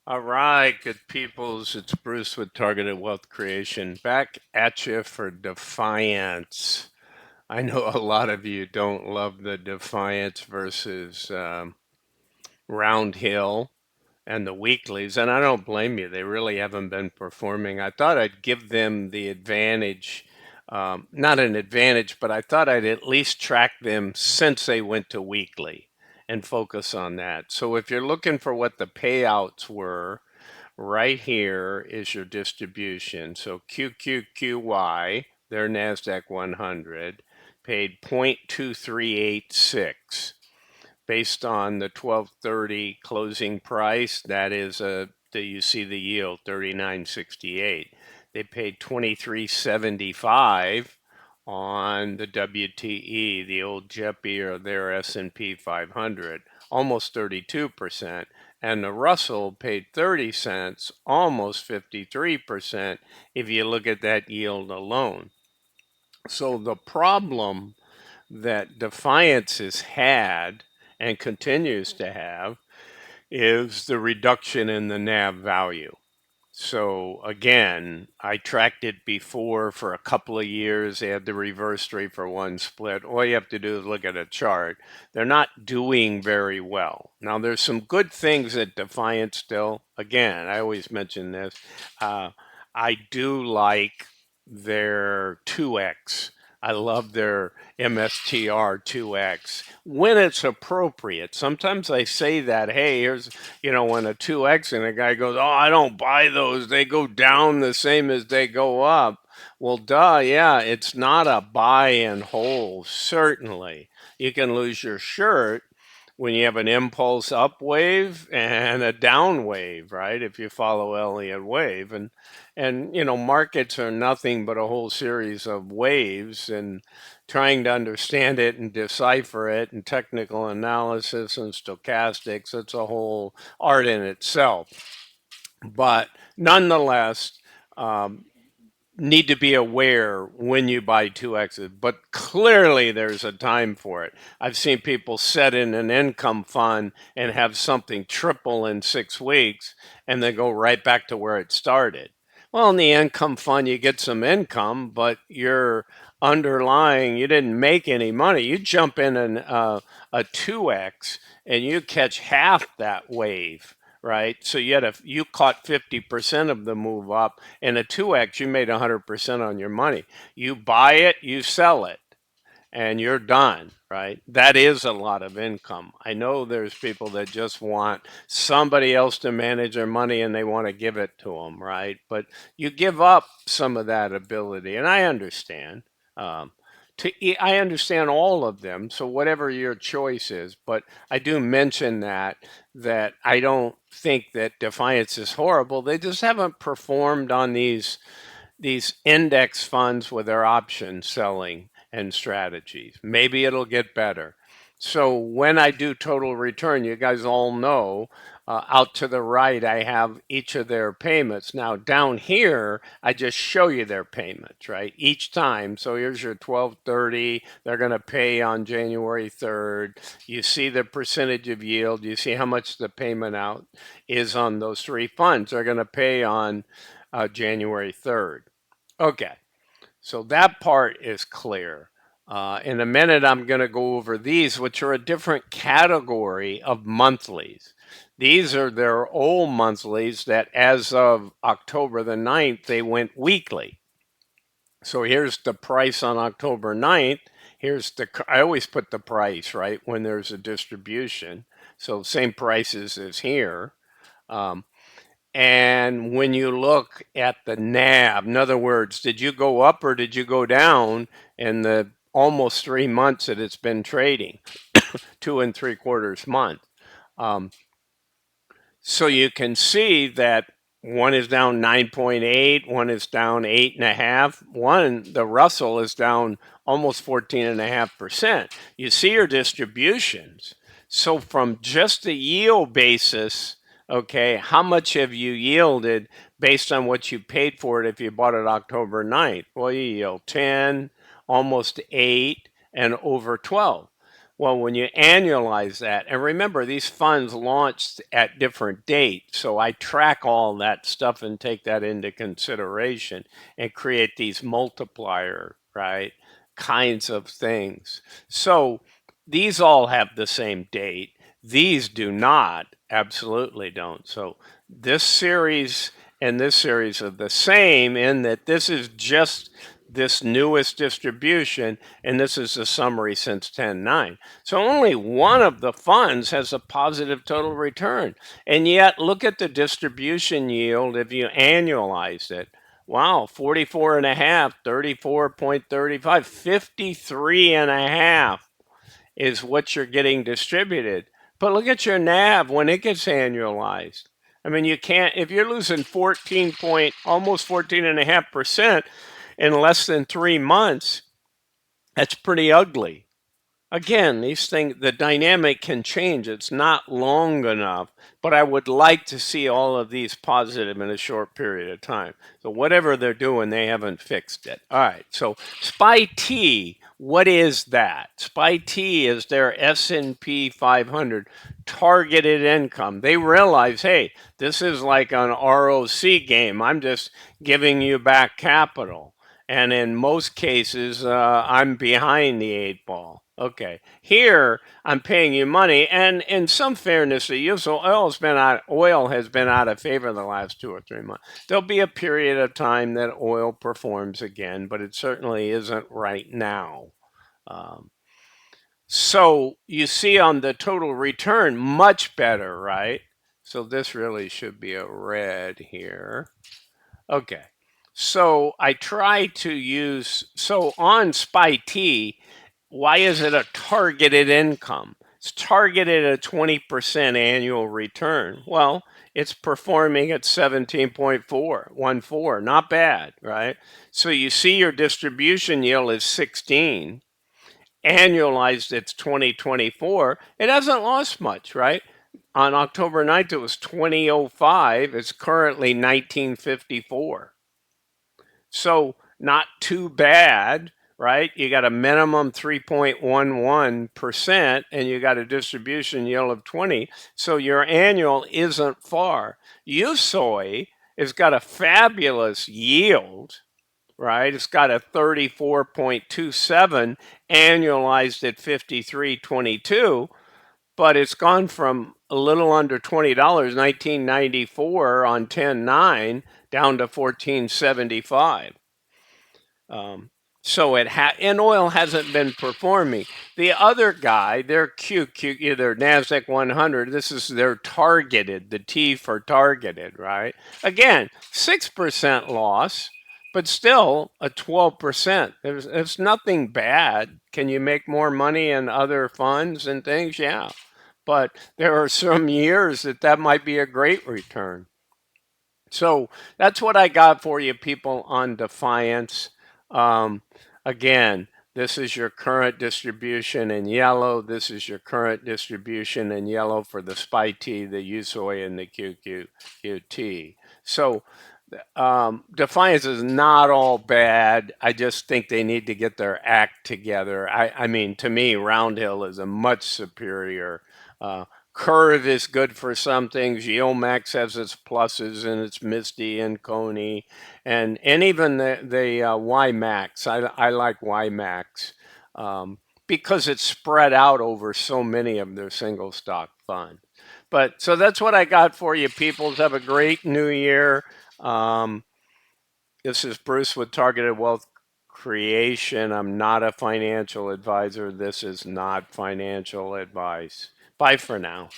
All right, good peoples. It's Bruce with Targeted Wealth Creation back at you for Defiance. I know a lot of you don't love the Defiance versus Round Hill and the weeklies, and I don't blame you. They really haven't been performing. I thought I'd give them the advantage, not an advantage, but I thought I'd at least track them since they went to weekly and focus on that. So if you're looking for what the payouts were, right here is your distribution. So Qqqy, their NASDAQ 100, paid 0.2386 based on the 1230 closing price. That is you see the yield 39.68. They paid 23.75 on the WTE, the old JEPI or their S&P 500, almost 32%. And the Russell paid 30 cents, almost 53% if you look at that yield alone. So the problem that Defiance has had and continues to have is the reduction in the NAV value. So again, I tracked it before for a couple of years. They had the reverse 3-for-1 split. All you have to do is look at a chart. They're not doing very well. Now, there's some good things at Defiance still. Again, I always mention this. Uh, I do like their 2X. I love their MSTR 2X when it's appropriate. Sometimes I say that, hey, here's, when a 2X and a guy goes, oh, I don't buy those. They go down the same as they go up. Well, duh, yeah, it's not a buy and hold, certainly. You can lose your shirt when you have an impulse up wave and a down wave, right? If you follow Elliott wave. And markets are nothing but a whole series of waves, and trying to understand it and decipher it and technical analysis and stochastics, it's a whole art in itself. But nonetheless, um, need to be aware when you buy 2Xs, but clearly there's a time for it. I've seen people set in an income fund and have something triple in 6 weeks and then go right back to where it started. Well, in the income fund, you get some income, but you're underlying, you didn't make any money. You jump in a 2X and you catch half that wave, right? So you caught 50% of the move up. In a 2X, you made 100% on your money. You buy it, you sell it, and you're done, right? That is a lot of income. I know there's people that just want somebody else to manage their money and they want to give it to them, right? But you give up some of that ability, and I understand. Um, I understand all of them. So whatever your choice is, but I do mention that I don't think that Defiance is horrible. They just haven't performed on these index funds with their option selling and strategies. Maybe it'll get better. So when I do total return, you guys all know, out to the right, I have each of their payments. Now down here, I just show you their payments, right? Each time. So here's your 1230. They're going to pay on January 3rd. You see the percentage of yield. You see how much the payment out is on those three funds. They're going to pay on January 3rd. Okay, so that part is clear. In a minute, I'm going to go over these, which are a different category of monthlies. These are their old monthlies that as of October the 9th, they went weekly. So here's the price on October 9th. I always put the price, right, when there's a distribution. So same prices as here. Um, and when you look at the NAV, in other words, did you go up or did you go down in the almost 3 months that it's been trading, 2 3/4 months? Um, so you can see that one is down 9.8, one is down 8.5, the Russell is down almost 14.5%. You see your distributions. So from just the yield basis, okay, how much have you yielded based on what you paid for it if you bought it October 9th? Well, you yield 10, almost 8, and over 12. Well, when you annualize that, and remember, these funds launched at different dates, so I track all that stuff and take that into consideration and create these multiplier, right, kinds of things. So these all have the same date. These do not, absolutely don't. So this series and this series are the same in that this is just this newest distribution, and this is the summary since 10.9. So only one of the funds has a positive total return. And yet, look at the distribution yield if you annualize it. Wow, 44 and a half, 34.35, 53 and a half is what you're getting distributed. But look at your NAV when it gets annualized. I mean, you can't, if you're losing 14 point, almost 14.5% in less than 3 months, that's pretty ugly. Again, these things, the dynamic can change. It's not long enough, but I would like to see all of these positive in a short period of time. So whatever they're doing, they haven't fixed it. All right. So Spyt, what is that? Spyt is their S&P 500 targeted income. They realize, hey, this is like an ROC game. I'm just giving you back capital. And in most cases, I'm behind the 8 ball. Okay, here I'm paying you money, and in some fairness to you, so oil has been out of favor the last 2 or 3 months. There'll be a period of time that oil performs again, but it certainly isn't right now. Um, so you see on the total return, much better, right? So this really should be a red here. Okay. So I try to use, so on Spyt, why is it a targeted income? It's targeted at 20% annual return. Well, it's performing at 17.414. Not bad, right? So you see your distribution yield is 16. Annualized, it's 2024. It hasn't lost much, right? On October 9th, it was 2005. It's currently 1954. So not too bad, right? You got a minimum 3.11% and you got a distribution yield of 20. So your annual isn't far. Usoy has got a fabulous yield, right? It's got a 34.27 annualized at 53.22, but it's gone from a little under $20, 1994 on 10.9 down to 14.75. So and oil hasn't been performing. The other guy, their Qqqy, their Nasdaq 100. This is their targeted, the T for targeted, right? Again, 6% loss, but still a 12%. It's nothing bad. Can you make more money in other funds and things? Yeah, but there are some years that might be a great return. So that's what I got for you people on Defiance. Um, Again, this is your current distribution in yellow. This is your current distribution in yellow for the Spyt, the Usoy, and the Qqqt. So Defiance is not all bad. I just think they need to get their act together. I mean, to me, Roundhill is a much superior. Curve is good for some things. Geomax has its pluses, and it's Misty and Coney, and even the YMAX. I like YMAX because it's spread out over so many of their single stock funds. But so that's what I got for you, peoples. Have a great new year. Um, this is Bruce with Targeted Wealth Creation. I'm not a financial advisor. This is not financial advice. Bye for now.